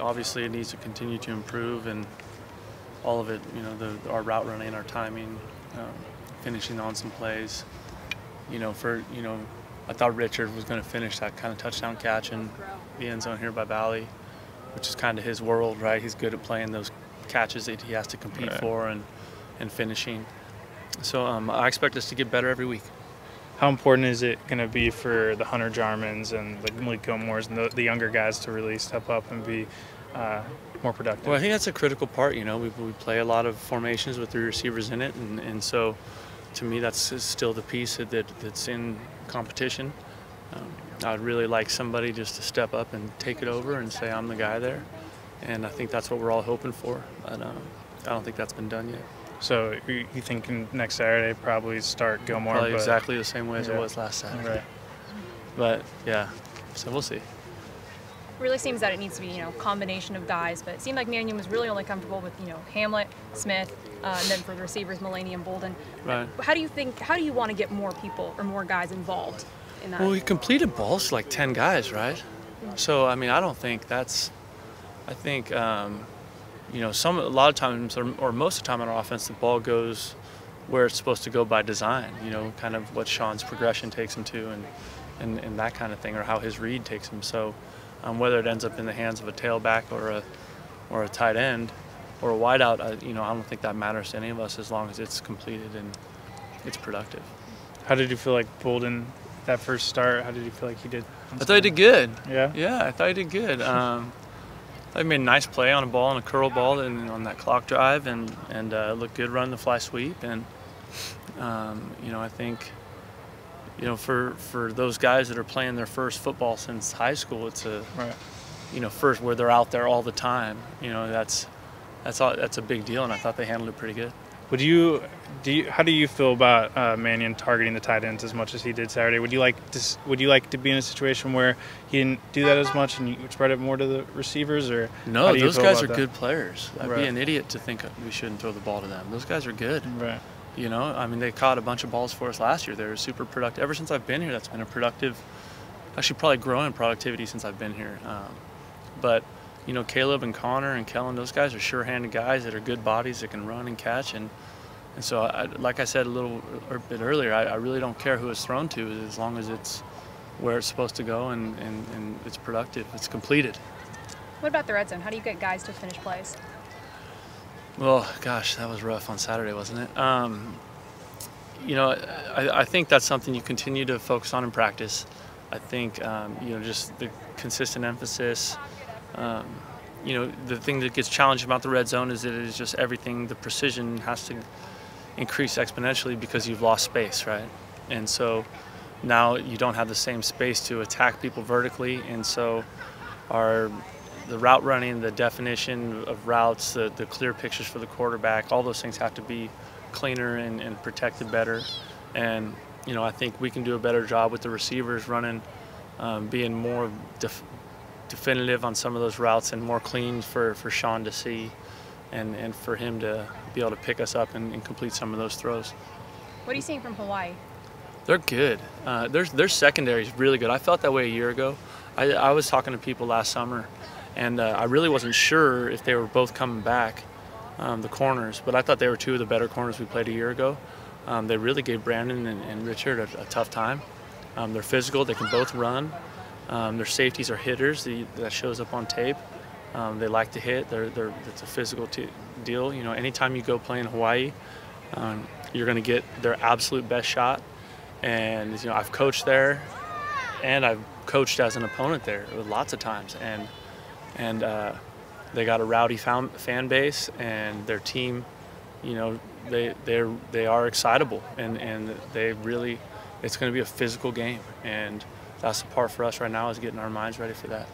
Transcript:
obviously it needs to continue to improve, and all of it, you know, our route running, our timing, finishing on some plays. I thought Richard was going to finish that kind of touchdown catch in the end zone here by Valley, which is kind of his world, right? He's good at playing those catches that he has to compete for and finishing. So I expect us to get better every week. How important is it going to be for the Hunter Jarmans and the Malik Gilmores and the younger guys to really step up and be more productive? Well, I think that's a critical part. You know, we play a lot of formations with the receivers in it, and so to me that's still the piece that's in competition. I'd really like somebody just to step up and take it over and say, I'm the guy there. And I think that's what we're all hoping for. But I don't think that's been done yet. So you thinking next Saturday probably start Gilmore? Probably exactly the same way as it was last Saturday. Right. But yeah, so we'll see. It really seems that it needs to be, you know, a combination of guys, but it seemed like Mannion was really only comfortable with, you know, Hamlet, Smith, and then for the receivers, Mulaney and Bolden. Right. How do you want to get more people or more guys involved in that? Well, we completed balls to like 10 guys, right? So, I mean, I don't think that's, I think, you know, a lot of times, or most of the time on our offense, the ball goes where it's supposed to go by design, you know, kind of what Sean's progression takes him to and that kind of thing, or how his read takes him. So whether it ends up in the hands of a tailback or a tight end or a wideout, I don't think that matters to any of us as long as it's completed and it's productive. How did you feel like Bolden, that first start, how did you feel like he did? I thought he did good. Yeah? Yeah, I thought he did good. I made a nice play on a ball, on a curl ball, and on that clock drive, and looked good running the fly sweep. And I think, you know, for those guys that are playing their first football since high school, it's first where they're out there all the time. You know, that's a big deal, and I thought they handled it pretty good. How do you feel about Mannion targeting the tight ends as much as he did Saturday? Would you like to be in a situation where he didn't do that as much and you would spread it more to the receivers, or no? Those guys are good players. I'd be an idiot to think we shouldn't throw the ball to them. Those guys are good. Right. You know, I mean, they caught a bunch of balls for us last year. They were super productive. Ever since I've been here, that's been a productive, actually probably growing productivity since I've been here. But you know, Caleb and Connor and Kellen, those guys are sure-handed guys that are good bodies that can run and catch. And so, like I said a bit earlier, I really don't care who it's thrown to as long as it's where it's supposed to go and it's productive, it's completed. What about the red zone? How do you get guys to finish plays? Well, gosh, that was rough on Saturday, wasn't it? You know, I think that's something you continue to focus on in practice. I think, you know, just the consistent emphasis. You know, the thing that gets challenging about the red zone is that it is just everything, the precision has to increase exponentially because you've lost space, right? And so now you don't have the same space to attack people vertically, and so the route running, the definition of routes, the clear pictures for the quarterback, all those things have to be cleaner and protected better. And, you know, I think we can do a better job with the receivers running, being more definitive on some of those routes and more clean for Sean to see and for him to be able to pick us up and complete some of those throws. What are you seeing from Hawaii? They're good. Their secondary is really good. I felt that way a year ago. I was talking to people last summer, and I really wasn't sure if they were both coming back, the corners, but I thought they were two of the better corners we played a year ago. They really gave Brandon and Richard a tough time. They're physical. They can both run. Their safeties are hitters. That shows up on tape. They like to hit. It's a physical deal. You know, anytime you go play in Hawaii, you're going to get their absolute best shot. And you know, I've coached there, and I've coached as an opponent there lots of times. And they got a rowdy fan base, and their team, you know, they are excitable, and they really, it's going to be a physical game, and that's the part for us right now is getting our minds ready for that.